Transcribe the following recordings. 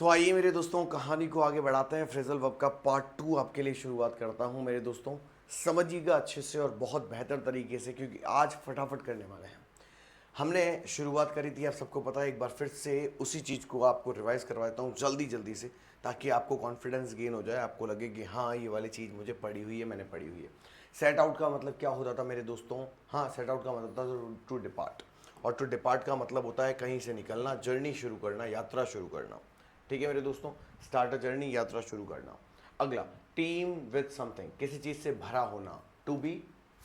तो आइए मेरे दोस्तों, कहानी को आगे बढ़ाते हैं। फ्रेजल वर्ब का पार्ट 2 आपके लिए शुरुआत करता हूं मेरे दोस्तों। समझिएगा अच्छे से और बहुत बेहतर तरीके से, क्योंकि आज फटाफट करने वाले हैं। हमने शुरुआत करी थी, आप सबको पता है। एक बार फिर से उसी चीज़ को आपको रिवाइज करवाता हूँ जल्दी जल्दी से, ताकि आपको कॉन्फिडेंस गेन हो जाए, आपको लगे कि हाँ ये वाली चीज़ मुझे पढ़ी हुई है, मैंने पढ़ी हुई है। सेट आउट का मतलब क्या होता था मेरे दोस्तों? हाँ, सेट आउट का मतलब था टू डिपार्ट, और टू डिपार्ट का मतलब होता है कहीं से निकलना, जर्नी शुरू करना, यात्रा शुरू करना। ठीक है मेरे दोस्तों, स्टार्ट अ जर्नी, यात्रा शुरू करना। अगला, टीम विद समथिंग, किसी चीज़ से भरा होना, टू बी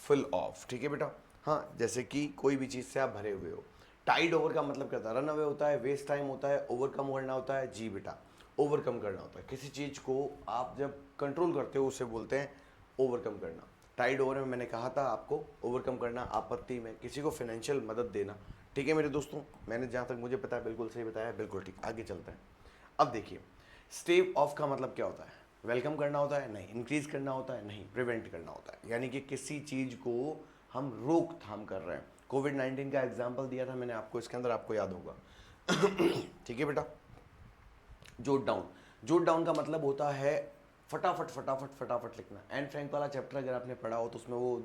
फुल ऑफ। ठीक है बेटा, हाँ, जैसे कि कोई भी चीज़ से आप भरे हुए हो। टाइड ओवर का मतलब क्या होता है? रन अवे होता है, वेस्ट टाइम होता है, ओवरकम करना होता है। जी बेटा, ओवरकम करना होता है। किसी चीज़ को आप जब कंट्रोल करते हो उसे बोलते हैं ओवरकम करना। टाइड ओवर में मैंने कहा था आपको, ओवरकम करना आपत्ति में, किसी को फाइनेंशियल मदद देना। ठीक है मेरे दोस्तों, मैंने जहाँ तक मुझे पता है बिल्कुल सही बताया, बिल्कुल ठीक। आगे चलते हैं। अब देखिए, स्टेव ऑफ का मतलब क्या होता है? वेलकम करना होता है? नहीं। इंक्रीज करना होता है? नहीं। प्रिवेंट करना होता है, यानी कि किसी चीज़ को हम रोकथाम कर रहे हैं। कोविड-19 का एग्जाम्पल दिया था मैंने आपको, इसके अंदर आपको याद होगा। ठीक है बेटा। जोट डाउन, जोट डाउन का मतलब होता है फटाफट फटाफट फटाफट लिखना। एन फ्रैंक वाला चैप्टर अगर आपने पढ़ा हो तो उसमें वो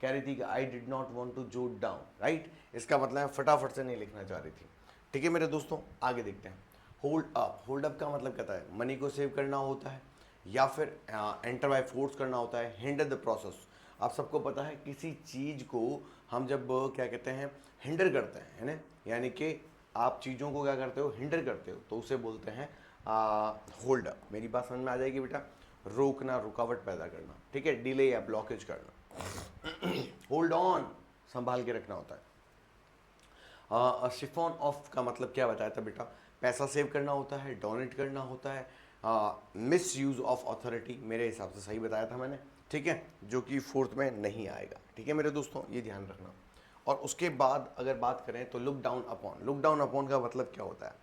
कह रही थी कि I did not want to jot down, right. इसका मतलब है फटाफट से नहीं लिखना चाह रही थी। ठीक है मेरे दोस्तों, आगे देखते हैं। होल्ड अप, होल्ड अप का मतलब कहता है मनी को सेव करना होता है, या फिर एंटर बाय फोर्स करना होता है। हिंडर द प्रोसेस, आप सबको पता है किसी चीज़ को हम जब क्या कहते हैं, हिंडर करते हैं, है ना, यानी कि आप चीज़ों को क्या करते हो, हिंडर करते हो, तो उसे बोलते हैं होल्ड अप। मेरी बात समझ में आ जाएगी बेटा? रोकना, रुकावट पैदा करना। ठीक है, डिले या ब्लॉकेज करना। होल्ड ऑन, संभाल के रखना होता है। शिफॉन ऑफ का मतलब क्या बताया था बेटा? पैसा सेव करना होता है, डोनेट करना होता है। मिस यूज ऑफ अथॉरिटी, मेरे हिसाब से सही बताया था मैंने। ठीक है, जो कि फोर्थ में नहीं आएगा। ठीक है मेरे दोस्तों, ये ध्यान रखना। और उसके बाद अगर बात करें तो look down upon, look down upon का मतलब क्या होता है?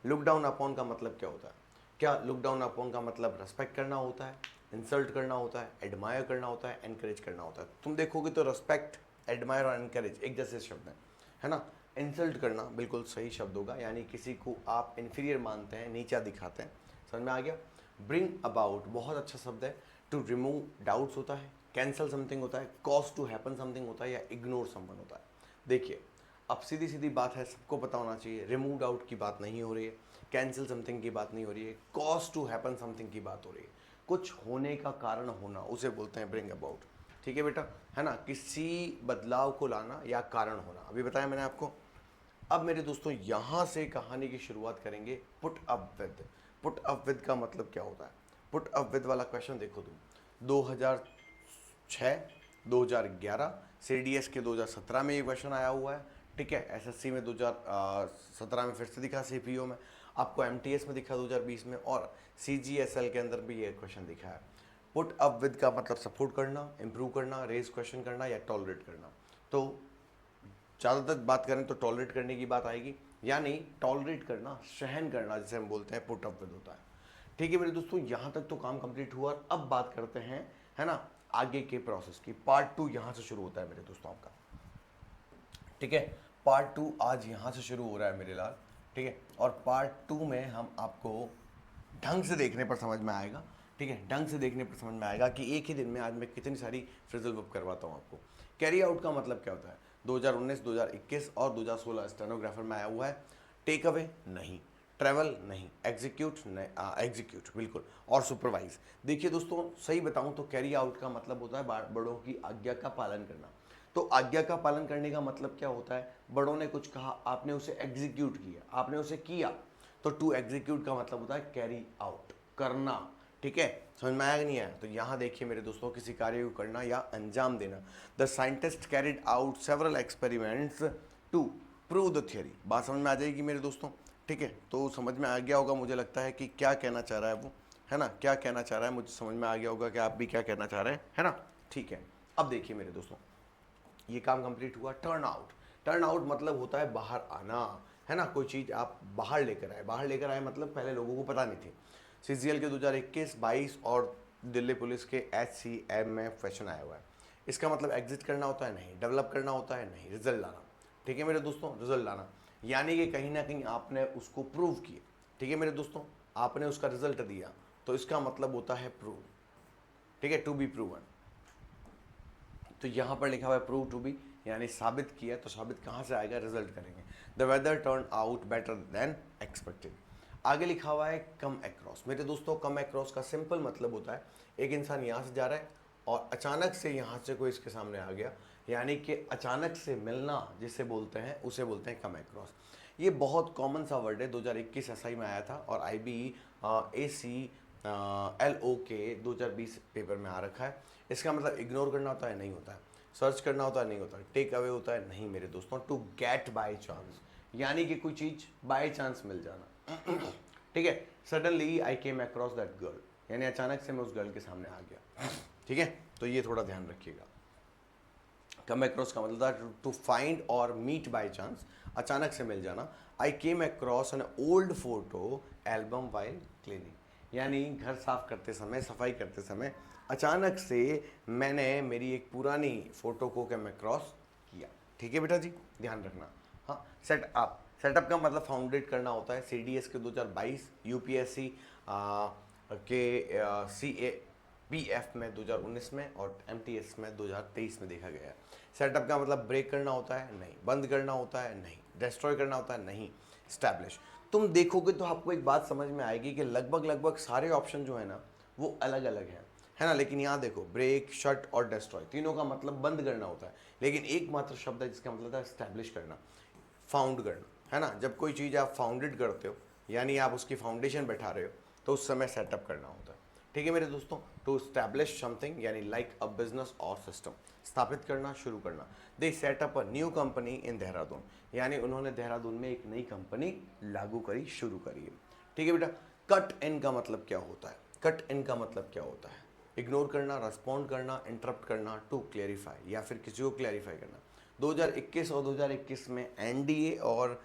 लुक डाउन अपॉन का मतलब क्या होता है? क्या लुक डाउन अपॉन का मतलब रेस्पेक्ट करना होता है, इंसल्ट करना होता है, एडमायर करना होता है, एनकरेज करना होता है? तुम देखोगे तो रेस्पेक्ट, एडमायर और एनकरेज एक जैसे शब्द हैं, है ना। इंसल्ट करना बिल्कुल सही शब्द होगा, यानी किसी को आप इन्फीरियर मानते हैं, नीचा दिखाते हैं। समझ में आ गया? ब्रिंग अबाउट बहुत अच्छा शब्द है। टू रिमूव डाउट्स होता है, कैंसल समथिंग होता है, कॉज टू हैपन समथिंग होता है, या इग्नोर समवन होता है। देखिए, अब सीधी सीधी बात है, सबको पता होना चाहिए, रिमूव डाउट की बात नहीं हो रही है, कैंसिल समथिंग की बात नहीं हो रही है, कॉज टू हैपन समथिंग की बात हो रही है। कुछ होने का कारण होना, उसे बोलते हैं ब्रिंग अबाउट। ठीक है बेटा, है ना, किसी बदलाव को लाना या कारण होना, अभी बताया मैंने आपको। अब मेरे दोस्तों यहाँ से कहानी की शुरुआत करेंगे। Put up with, put up with का मतलब क्या होता है? पुट अप विद वाला क्वेश्चन देखो तुम, 2006, 2011, सीडीएस के 2017 में ये क्वेश्चन आया हुआ है। ठीक है, एसएससी में 2017 में फिर से दिखा, सीपीओ में, आपको एमटीएस में दिखा 2020 में, और सीजीएसएल के अंदर भी ये क्वेश्चन दिखा है। पुट अप विद का मतलब सपोर्ट करना, इंप्रूव करना, रेज क्वेश्चन करना, या टॉलरेट करना। तो ज़्यादातर बात करें तो टॉलरेट करने की बात आएगी, यानी टॉलरेट करना, सहन करना, जिसे हम बोलते हैं पुट अप विद होता है। ठीक है मेरे दोस्तों, यहाँ तक तो काम कंप्लीट हुआ। और अब बात करते हैं, है ना, आगे के प्रोसेस की। पार्ट 2 यहाँ से शुरू होता है मेरे दोस्तों आपका। ठीक है, पार्ट 2 आज यहाँ से शुरू हो रहा है मेरे लाल। ठीक है, और पार्ट 2 में हम आपको ढंग से देखने पर समझ में आएगा। ठीक है, ढंग से देखने पर समझ में आएगा कि एक ही दिन में आज मैं कितनी सारी फ्रेजल वर्ब करवाता हूँ आपको। कैरी आउट का मतलब क्या होता है? 2019, 2021 और 2016 स्टेनोग्राफर में आया हुआ है। टेक अवे नहीं, ट्रैवल नहीं, एग्जीक्यूट नहीं, एग्जीक्यूट बिल्कुल, और सुपरवाइज। देखिए दोस्तों, सही बताऊं तो कैरी आउट का मतलब होता है बड़ों की आज्ञा का पालन करना। तो आज्ञा का पालन करने का मतलब क्या होता है? बड़ों ने कुछ कहा, आपने उसे एग्जीक्यूट किया, आपने उसे किया। तो टू एग्जीक्यूट का मतलब होता है कैरी आउट, करना। ठीक है, समझ में आया कि नहीं आया? तो यहाँ देखिए मेरे दोस्तों, किसी कार्य को करना या अंजाम देना। The scientist carried out several experiments to prove the theory. बात समझ में आ जाएगी मेरे दोस्तों? ठीक है, तो समझ में आ गया होगा मुझे लगता है कि क्या कहना चाह रहा है वो, है ना, क्या कहना चाह रहा है, मुझे समझ में आ गया होगा कि आप भी क्या कहना चाह रहे हैं, है ना। ठीक है, अब देखिए मेरे दोस्तों, ये काम कंप्लीट हुआ। टर्न आउट, टर्न आउट मतलब होता है बाहर आना, है ना। कोई चीज़ आप बाहर लेकर आए, बाहर लेकर आए मतलब पहले लोगों को पता नहीं थी। सीजीएल के 2021, 22 और दिल्ली पुलिस के एचसीएम में क्वेश्चन आया हुआ है। इसका मतलब एग्जिट करना होता है? नहीं। डेवलप करना होता है? नहीं। रिजल्ट लाना। ठीक है मेरे दोस्तों, रिजल्ट लाना, यानी कि कहीं ना कहीं आपने उसको प्रूव किया। ठीक है मेरे दोस्तों, आपने उसका रिजल्ट दिया, तो इसका मतलब होता है प्रूव, ठीक है, टू बी प्रूवन। तो यहाँ पर लिखा हुआ है प्रूव टू बी, यानी साबित किया, तो साबित कहाँ से आएगा, रिजल्ट करेंगे। The weather turn out better than expected. आगे लिखा हुआ है कम अक्रॉस। मेरे दोस्तों, कम अक्रॉस का सिंपल मतलब होता है एक इंसान यहाँ से जा रहा है और अचानक से यहाँ से कोई इसके सामने आ गया, यानी कि अचानक से मिलना जिसे बोलते हैं, उसे बोलते हैं कम अक्रॉस। ये बहुत कॉमन सा वर्ड है, 2021 एसआई में आया था और IBEACLO के 2020 पेपर में आ रखा है। इसका मतलब इग्नोर करना होता है, नहीं होता है। सर्च करना होता है, नहीं होता है। टेक अवे होता है, नहीं मेरे दोस्तों। टू गेट बाय चांस, यानी कि कोई चीज़ बाय चांस मिल जाना, ठीक है। Suddenly I came across that girl, यानी अचानक से मैं उस गर्ल के सामने आ गया, ठीक है। तो ये थोड़ा ध्यान रखिएगा। कम अक्रॉस का मतलब था टू फाइंड और मीट बाय चांस, अचानक से मिल जाना। I came across an old photo album while cleaning, यानी घर साफ करते समय, सफाई करते समय अचानक से मैंने मेरी एक पुरानी फोटो को कम अक्रॉस किया, ठीक है बेटा जी, ध्यान रखना। हाँ, सेटअप, सेटअप का मतलब फाउंडेड करना होता है। CDS के 2022, UPSC के CAPF में 2019 में और MTS में 2023 में देखा गया है। सेटअप का मतलब ब्रेक करना होता है, नहीं। बंद करना होता है, नहीं। डिस्ट्रॉय करना होता है, नहीं। स्टैब्लिश। तुम देखोगे तो आपको एक बात समझ में आएगी कि लगभग सारे ऑप्शन जो है ना वो अलग अलग हैं, है ना। लेकिन यहाँ देखो, ब्रेक, शट और डिस्ट्रॉय, तीनों का मतलब बंद करना होता है, लेकिन एकमात्र शब्द है जिसका मतलब है स्टैब्लिश करना, फाउंड करना, है ना। जब कोई चीज़ आप फाउंडेड करते हो, यानी आप उसकी फाउंडेशन बैठा रहे हो, तो उस समय सेटअप करना होता है, ठीक है मेरे दोस्तों। टू स्टैब्लिश समथिंग, यानी लाइक अ बिजनेस और सिस्टम, स्थापित करना, शुरू करना। They set up a new company in Dehradun, यानी उन्होंने देहरादून में एक नई कंपनी लागू करी, शुरू करी है, ठीक है बेटा। कट इन का मतलब क्या होता है? कट इन का मतलब क्या होता है? इग्नोर करना, रेस्पॉन्ड करना, इंटरप्ट करना, टू क्लेरिफाई, या फिर किसी को क्लेरिफाई करना। 2021 और 2021 में NDA और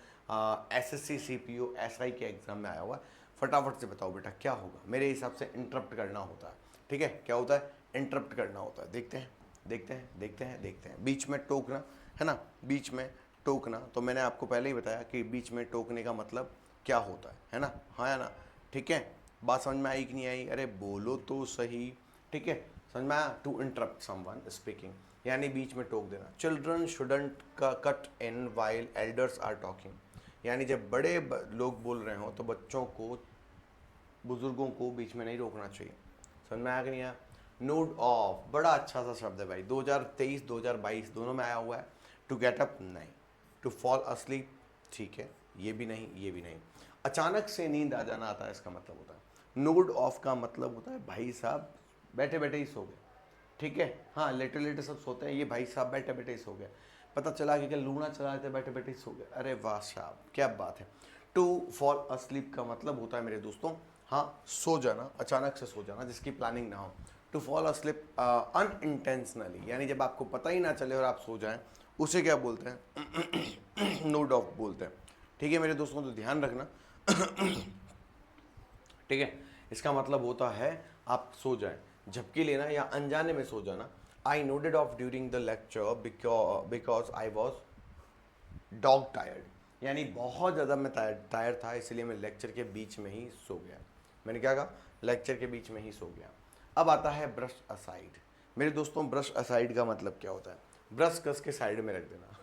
SSC CPO SI के एग्जाम में आया हुआ है। फटाफट से बताओ बेटा क्या होगा? मेरे हिसाब से इंटरप्ट करना होता है, ठीक है। क्या होता है? इंटरप्ट करना होता है। देखते हैं, देखते हैं, देखते हैं, देखते हैं। बीच में टोकना, है ना, बीच में टोकना। तो मैंने आपको पहले ही बताया कि बीच में टोकने का मतलब क्या होता है ना, हाँ या ना, ठीक है। बात समझ में आई कि नहीं आई? अरे बोलो तो सही, ठीक है। समझ में आया? टू इंटरप्ट समवन स्पीकिंग, यानी बीच में टोक देना। चिल्ड्रन शुडंट का cut in while elders are talking, यानी जब बड़े लोग बोल रहे हो तो बच्चों को, बुजुर्गों को बीच में नहीं रोकना चाहिए। समझ में आया कि नहीं आया? नोड ऑफ, बड़ा अच्छा सा शब्द है भाई, 2023 2022 दोनों में आया हुआ है। टू गेट अप, नहीं। टू फॉल अस्लीप, ठीक है, ये भी नहीं, ये भी नहीं। अचानक से नींद आ जाना आता है, इसका मतलब होता है। नोड ऑफ का मतलब होता है भाई साहब बैठे बैठे ही सो गए, ठीक है। हाँ, लेटे लेटे सब सोते हैं, ये भाई साहब बैठे बैठे ही सो गए। पता चला कि लूना चला रहे थे, बैठे बैठे ही सो गए। अरे वाह साहब, क्या बात है। टू फॉल अस्लीप का मतलब होता है मेरे दोस्तों, हाँ, सो जाना, अचानक से सो जाना, जिसकी प्लानिंग ना हो। टू फॉल अस्लीप अनइंटेंशनली, यानी जब आपको पता ही ना चले और आप सो जाएं, उसे क्या बोलते हैं? नोड ऑफ बोलते हैं, ठीक है मेरे दोस्तों। तो ध्यान रखना, ठीक है। इसका मतलब होता है आप सो जाएं, झपकी लेना या अनजाने में सो जाना। I nodded off during the lecture because I was dog tired, यानी बहुत ज़्यादा मैं टायर्ड था, इसलिए मैं लेक्चर के बीच में ही सो गया। मैंने क्या कहा? लेक्चर के बीच में ही सो गया। अब आता है ब्रश असाइड। मेरे दोस्तों, ब्रश असाइड का मतलब क्या होता है? ब्रश कस के साइड में रख देना,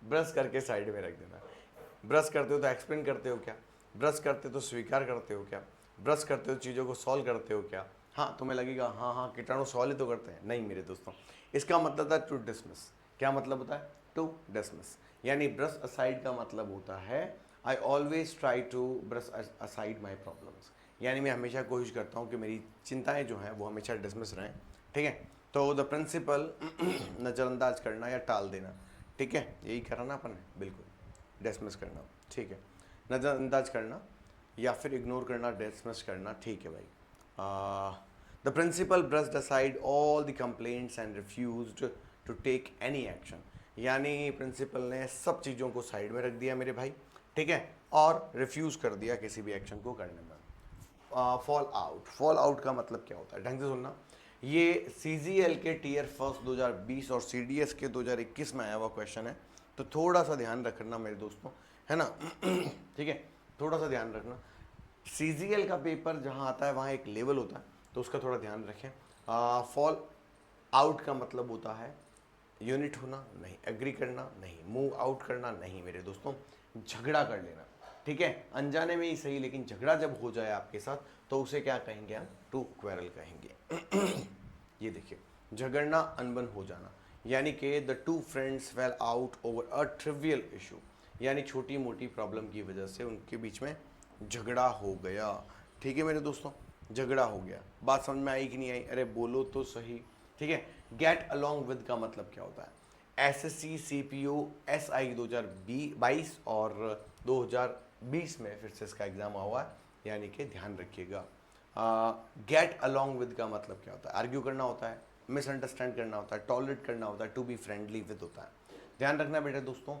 ब्रश करके साइड में रख देना। ब्रश करते हो तो एक्सप्लेन करते हो क्या? ब्रश करते हो तो स्वीकार करते हो क्या? ब्रश करते हो चीज़ों को सॉल्व करते हो क्या? हाँ, तुम्हें लगेगा हाँ हाँ कीटाणु सॉल्व ही तो करते हैं। नहीं मेरे दोस्तों, इसका मतलब था टू डिसमिस। क्या मतलब होता है? टू डिसमिस, यानी ब्रश असाइड का मतलब होता है I always try to brush aside my problems, यानी मैं हमेशा कोशिश करता हूँ कि मेरी चिंताएं जो हैं वो हमेशा डिसमिस रहें, ठीक है। तो द प्रिंसिपल नज़रअंदाज करना या टाल देना, ठीक है, यही करना अपन ने, बिल्कुल। डिसमिस करना, ठीक है। नज़रअंदाज करना या फिर इग्नोर करना, डिसमिस करना, ठीक है भाई। The principal brushed aside all the complaints and refused to take any action, यानी प्रिंसिपल ने सब चीज़ों को साइड में रख दिया मेरे भाई, ठीक है, और रिफ्यूज़ कर दिया किसी भी एक्शन को करने में। फॉल आउट, फॉल आउट का मतलब क्या होता है? ढंग से सुनना, ये CGL के टीयर फर्स्ट 2020 और CDS के 2021 में आया हुआ क्वेश्चन है, तो थोड़ा सा ध्यान रखना मेरे दोस्तों, है ना। ठीक है, थोड़ा सा ध्यान रखना। सीजीएल का पेपर जहाँ आता है वहाँ एक लेवल होता है, तो उसका थोड़ा ध्यान रखें। फॉल आउट का मतलब होता है यूनिट होना नहीं, एग्री करना नहीं, मूव आउट करना नहीं मेरे दोस्तों, झगड़ा कर लेना। ठीक है, अनजाने में ही सही, लेकिन झगड़ा जब हो जाए आपके साथ तो उसे क्या कहेंगे हम? टू क्वेरल कहेंगे। ये देखिए, झगड़ना, अनबन हो जाना, यानी कि the two friends fail out over a trivial issue, यानी छोटी मोटी प्रॉब्लम की वजह से उनके बीच में झगड़ा हो गया। ठीक है मेरे दोस्तों, झगड़ा हो गया। बात समझ में आई कि नहीं आई? अरे बोलो तो सही। ठीक है, गेट अलोंग विद का मतलब क्या होता है? एसएससी सीपीओ एसआई 2022 और 2020 में फिर से इसका एग्जाम हुआ है, यानी कि ध्यान रखिएगा। गेट अलोंग विद का मतलब क्या होता है? आर्ग्यू करना होता है, मिसअंडरस्टैंड करना होता है, टॉलरेट करना होता है, टू बी फ्रेंडली विद होता है। ध्यान रखना बेटा दोस्तों,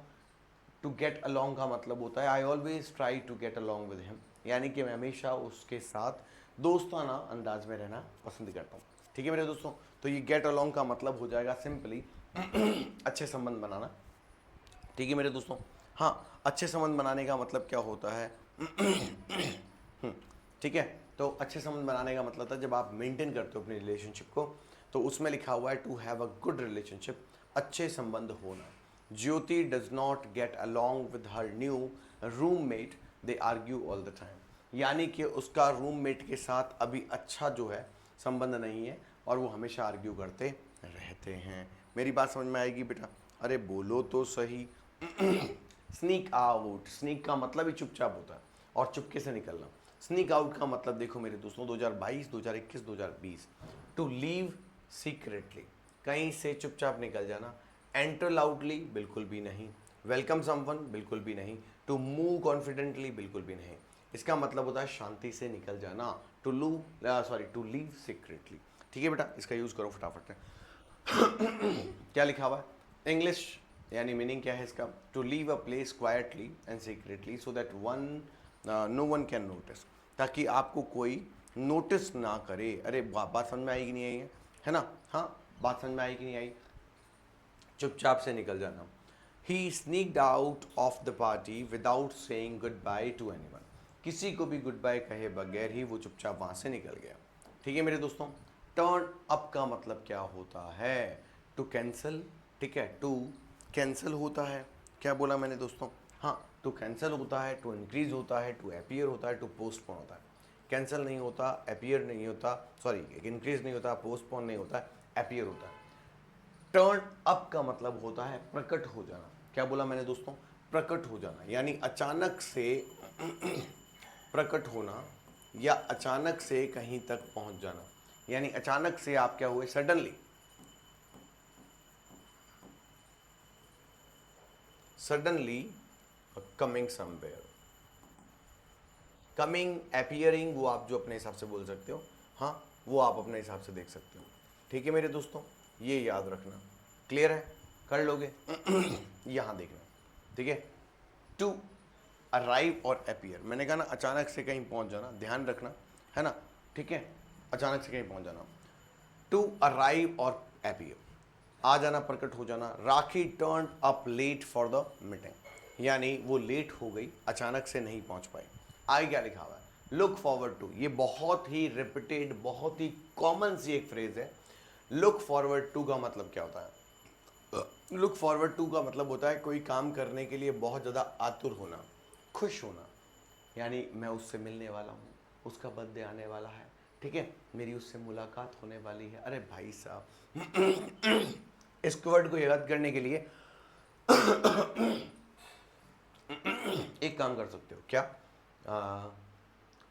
टू गेट अलोंग का मतलब होता है I always try to get along with him, यानी कि मैं हमेशा उसके साथ दोस्ताना अंदाज में रहना पसंद करता हूँ। ठीक है मेरे दोस्तों, तो ये गेट अलोंग का मतलब हो जाएगा सिंपली अच्छे संबंध बनाना। ठीक है मेरे दोस्तों, हाँ, अच्छे संबंध बनाने का मतलब क्या होता है? ठीक है, तो अच्छे संबंध बनाने का मतलब था जब आप मेंटेन करते हो अपनी रिलेशनशिप को, तो उसमें लिखा हुआ है to have a good relationship, अच्छे संबंध होना। Jyoti does not get along with her new roommate, they argue all the time, यानी कि उसका रूममेट के साथ अभी अच्छा जो है संबंध नहीं है और वो हमेशा आर्ग्यू करते रहते हैं। मेरी बात समझ में आएगी बेटा? अरे बोलो तो सही। स्नीक आउट, स्नीक का मतलब ही चुपचाप होता है और चुपके से निकलना। स्नीक आउट का मतलब देखो मेरे दोस्तों, 2022, 2021, 2020, टू लीव सीक्रेटली, कहीं से चुपचाप निकल जाना। एंटर लाउडली, बिल्कुल भी नहीं। वेलकम समवन, बिल्कुल भी नहीं। टू मूव कॉन्फिडेंटली, बिल्कुल भी नहीं। इसका मतलब होता है शांति से निकल जाना, टू टू लीव सीक्रेटली। ठीक है बेटा, इसका यूज करो फटाफट से। क्या लिखा हुआ है? इंग्लिश यानी मीनिंग क्या है इसका? To leave a place quietly and secretly so that no one can notice, ताकि आपको कोई नोटिस ना करे। अरे बात समझ में आई कि नहीं आई है ना? हाँ, बात समझ में आई कि नहीं आई? चुपचाप से निकल जाना। He sneaked out of the party without saying goodbye to anyone, किसी को भी गुड बाय कहे बगैर ही वो चुपचाप वहां से निकल गया। ठीक है मेरे दोस्तों, टर्न अप का मतलब क्या होता है? To cancel. ठीक है, टू कैंसल होता है। क्या बोला मैंने दोस्तों? हाँ, टू कैंसल होता है, टू इंक्रीज होता है, टू अपीयर होता है, टू पोस्टपोन होता है। कैंसिल नहीं होता, अपीयर नहीं होता, सॉरी इंक्रीज नहीं होता, पोस्टपोन नहीं होता, अपीयर होता है। टर्न अप का मतलब होता है प्रकट हो जाना। क्या बोला मैंने दोस्तों? प्रकट हो जाना, यानी अचानक से प्रकट होना या अचानक से कहीं तक पहुंच जाना, यानी अचानक से आप क्या हुए? Suddenly, suddenly coming somewhere. Coming, appearing वो आप जो अपने हिसाब से बोल सकते हो, हाँ वो आप अपने हिसाब से देख सकते हो। ठीक है मेरे दोस्तों, ये याद रखना। क्लियर है? कर लोगे? यहाँ देखना। ठीक है, टू अराइव और अपीयर, मैंने कहा ना अचानक से कहीं पहुंच जाना, ध्यान रखना है ना? ठीक है, अचानक से कहीं पहुंच जाना। टू अराइव और अपीयर, आ जाना, प्रकट हो जाना। Rakhi turn up late for the meeting, यानी वो लेट हो गई, अचानक से नहीं पहुंच पाई। आगे क्या लिखा हुआ है? लुक फॉरवर्ड टू, ये बहुत ही रिपीटेड, बहुत ही कॉमन सी एक फ्रेज है। लुक फॉरवर्ड टू का मतलब क्या होता है? लुक फॉरवर्ड टू का मतलब होता है कोई काम करने के लिए बहुत ज़्यादा आतुर होना, खुश होना, यानी मैं उससे मिलने वाला हूँ, उसका बर्थडे आने वाला है, ठीक है, मेरी उससे मुलाकात होने वाली है। अरे भाई साहब, इस वर्ड को याद करने के लिए एक काम कर सकते हो क्या?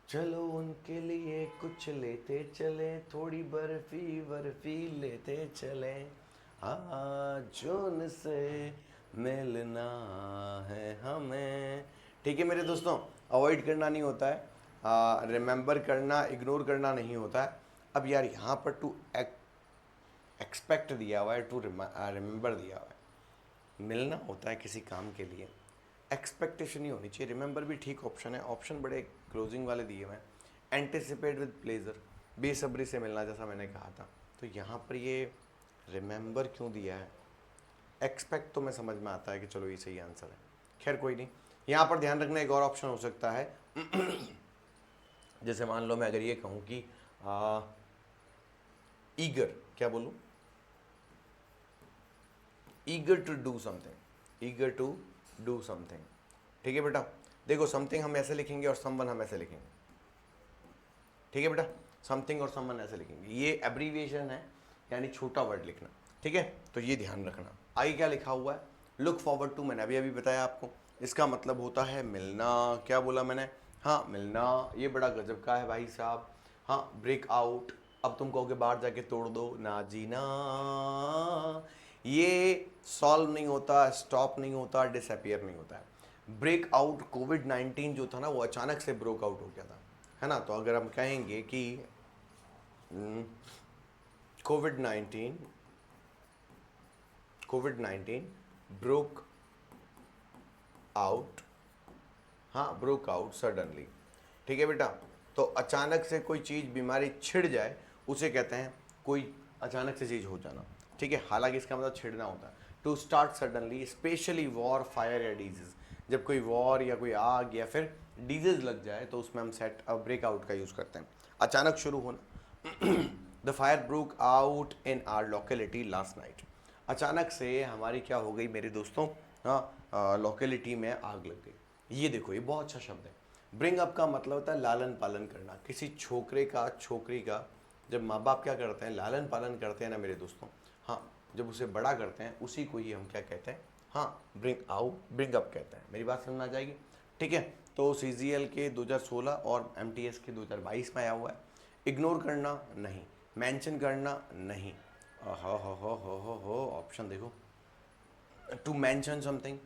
चलो उनके लिए कुछ लेते चले, थोड़ी बर्फी बर्फी लेते चले, आज उनसे मिलना है हमें। ठीक है मेरे दोस्तों, अवॉइड करना नहीं होता है, रिमेंबर करना, इग्नोर करना नहीं होता है। अब यार यहाँ पर टू एक्सपेक्ट दिया हुआ है, टू रिमेंबर दिया हुआ है। मिलना होता है किसी काम के लिए, एक्सपेक्टेशन ही होनी चाहिए। रिमेंबर भी ठीक ऑप्शन है, ऑप्शन बड़े क्लोजिंग वाले दिए हुए हैं। एंटिसिपेट विद प्लेजर, बेसब्री से मिलना, जैसा मैंने कहा था। तो यहाँ पर ये रिमेंबर क्यों दिया है? एक्सपेक्ट तो मैं समझ में आता है कि चलो ये सही आंसर है, खैर कोई नहीं। यहाँ पर ध्यान रखना एक और ऑप्शन हो सकता है जैसे मान लो मैं अगर ये कहूँ कि ईगर, क्या बोलूँ, eager to do something, eager to do something. ठीक है बेटा, देखो समथिंग हम ऐसे लिखेंगे और समवन हम ऐसे लिखेंगे। ठीक है बेटा, समथिंग और समवन ऐसे लिखेंगे, ये एब्रीविएशन है, यानी छोटा वर्ड लिखना। ठीक है, तो ये ध्यान रखना। आगे क्या लिखा हुआ है, लुक फॉरवर्ड टू, मैंने अभी अभी बताया आपको, इसका मतलब होता है मिलना। क्या बोला मैंने, हाँ मिलना, ये बड़ा गजब का है भाई साहब। हाँ, ब्रेक आउट, अब तुम कहोगे बाहर जाके तोड़ दो ना जीना, ये सॉल्व नहीं होता, स्टॉप नहीं होता, डिसअपियर नहीं होता है। ब्रेक आउट, कोविड-19 जो था ना वो अचानक से ब्रोक आउट हो गया था, है ना। तो अगर हम कहेंगे कि कोविड-19 ब्रोक आउट, हाँ ब्रोक आउट सडनली। ठीक है बेटा, तो अचानक से कोई चीज़ बीमारी छिड़ जाए उसे कहते हैं कोई अचानक से चीज़ हो जाना। ठीक है, हालांकि इसका मतलब छिड़ना होता है। To start suddenly, specially war, fire या डिजीज, जब कोई वॉर या कोई आग या फिर डिजीज लग जाए तो उसमें हम सेट ब्रेकआउट का यूज़ करते हैं, अचानक शुरू होना। The fire broke out in are locality last night, अचानक से हमारी क्या हो गई मेरे दोस्तों, हाँ लोकेलिटी में आग लग गई। ये देखो, ये बहुत अच्छा शब्द है। ब्रिंग अप का मतलब होता है लालन पालन करना, किसी छोकरे का, छोकरी का जब माँ बाप क्या करते हैं, लालन पालन करते हैं ना मेरे दोस्तों, हाँ जब उसे बड़ा करते हैं उसी को ही हम क्या कहते हैं, हाँ ब्रिंग आउट, ब्रिंग अप कहते हैं। मेरी बात समझ में आ जाएगी। ठीक है, तो CGL के 2016 और MTS के 2022 में आया हुआ है। इग्नोर करना नहीं, मेंशन करना नहीं, हो ऑप्शन देखो, to mention something,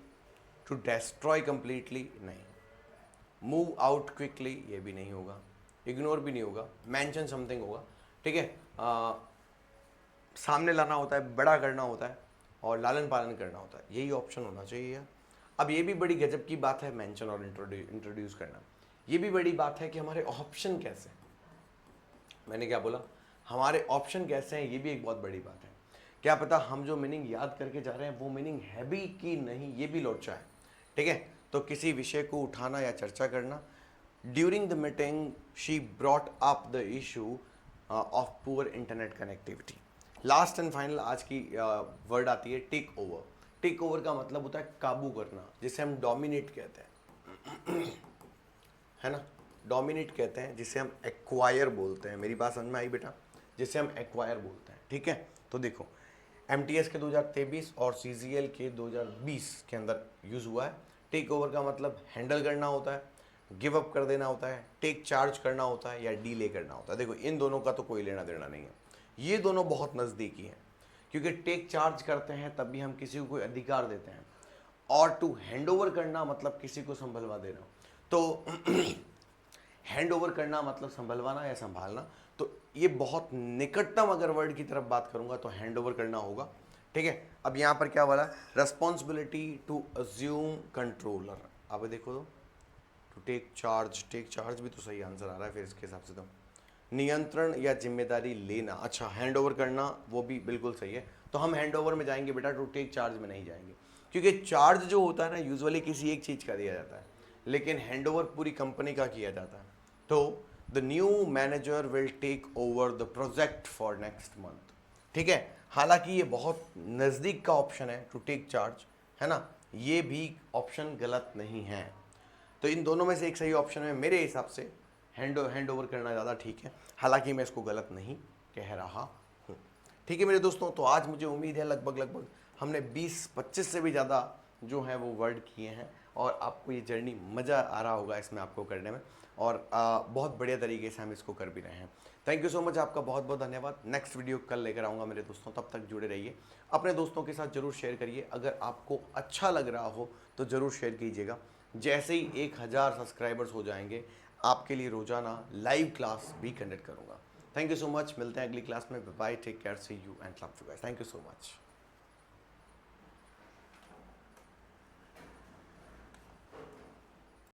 to destroy completely नहीं, मूव आउट क्विकली ये भी नहीं होगा, इग्नोर भी नहीं होगा, मेंशन समथिंग होगा। ठीक है, सामने लाना होता है, बड़ा करना होता है और लालन पालन करना होता है, यही ऑप्शन होना चाहिए यार। अब ये भी बड़ी गजब की बात है, मेंशन और इंट्रोड्यूस करना, ये भी बड़ी बात है कि हमारे ऑप्शन कैसे हैं। मैंने क्या बोला, हमारे ऑप्शन कैसे हैं, ये भी एक बहुत बड़ी बात है। क्या पता हम जो मीनिंग याद करके जा रहे हैं वो मीनिंग है भी कि नहीं, ये भी लोचा है। ठीक है, तो किसी विषय को उठाना या चर्चा करना। During the meeting she brought up the issue of poor internet connectivity. Last and final आज की वर्ड आती है टेक ओवर। टेक ओवर का मतलब होता है काबू करना, जिसे हम डोमिनेट कहते हैं, है ना, डोमिनेट कहते हैं, जिसे हम एक्वायर बोलते हैं। मेरी बात समझ में आई बेटा, जिसे हम एक्वायर बोलते हैं। ठीक है, तो देखो MTS के 2023 और CGL के 2020 के अंदर यूज़ हुआ है। टेक ओवर का मतलब हैंडल करना होता है, गिव अप कर देना होता है, टेक चार्ज करना होता है या डीले करना होता है। देखो इन दोनों का तो कोई लेना देना नहीं है, ये दोनों बहुत नज़दीकी हैं, क्योंकि टेक चार्ज करते हैं तब भी हम किसी को कोई अधिकार देते हैं, और टू हैंड ओवर करना मतलब किसी को संभलवा देना। तो हैंड ओवर करना मतलब संभलवाना या संभालना, तो ये बहुत निकटतम अगर वर्ड की तरफ बात करूंगा तो हैंड ओवर करना होगा। ठीक है, अब यहाँ पर क्या बोला, रेस्पॉन्सिबिलिटी टू अज्यूम कंट्रोलर। अब देखो to take charge, take charge भी तो सही आंसर आ रहा है फिर इसके हिसाब से तो, नियंत्रण या जिम्मेदारी लेना। अच्छा, हैंड ओवर करना वो भी बिल्कुल सही है, तो हम हैंड ओवर में जाएंगे बेटा, टू टेक चार्ज में नहीं जाएंगे, क्योंकि चार्ज जो होता है ना यूजुअली किसी एक चीज़ का दिया जाता है, लेकिन हैंड ओवर पूरी कंपनी का किया जाता है। तो the new manager will take over the project for next month. ठीक है, हालांकि ये बहुत नज़दीक का ऑप्शन है टू टेक चार्ज, है ना, ये भी ऑप्शन गलत नहीं है। तो इन दोनों में से एक सही ऑप्शन है मेरे हिसाब से, हैंड ओवर करना ज़्यादा ठीक है, हालांकि मैं इसको गलत नहीं कह रहा हूँ। ठीक है मेरे दोस्तों, तो आज मुझे उम्मीद है लगभग हमने 20-25 से भी ज़्यादा जो है वो वर्ड किए हैं, और आपको ये जर्नी मज़ा आ रहा होगा इसमें आपको करने में, और बहुत बढ़िया तरीके से हम इसको कर भी रहे हैं। थैंक यू सो मच, आपका बहुत बहुत धन्यवाद। नेक्स्ट वीडियो कल लेकर आऊँगा मेरे दोस्तों, तब तक जुड़े रहिए, अपने दोस्तों के साथ ज़रूर शेयर करिए, अगर आपको अच्छा लग रहा हो तो ज़रूर शेयर कीजिएगा। जैसे ही 1000 सब्सक्राइबर्स हो जाएंगे, आपके लिए रोज़ाना लाइव क्लास भी कंडक्ट करूँगा। थैंक यू सो मच, मिलते हैं अगली क्लास में। Bye, take care, see you and love you guys. Thank you so much.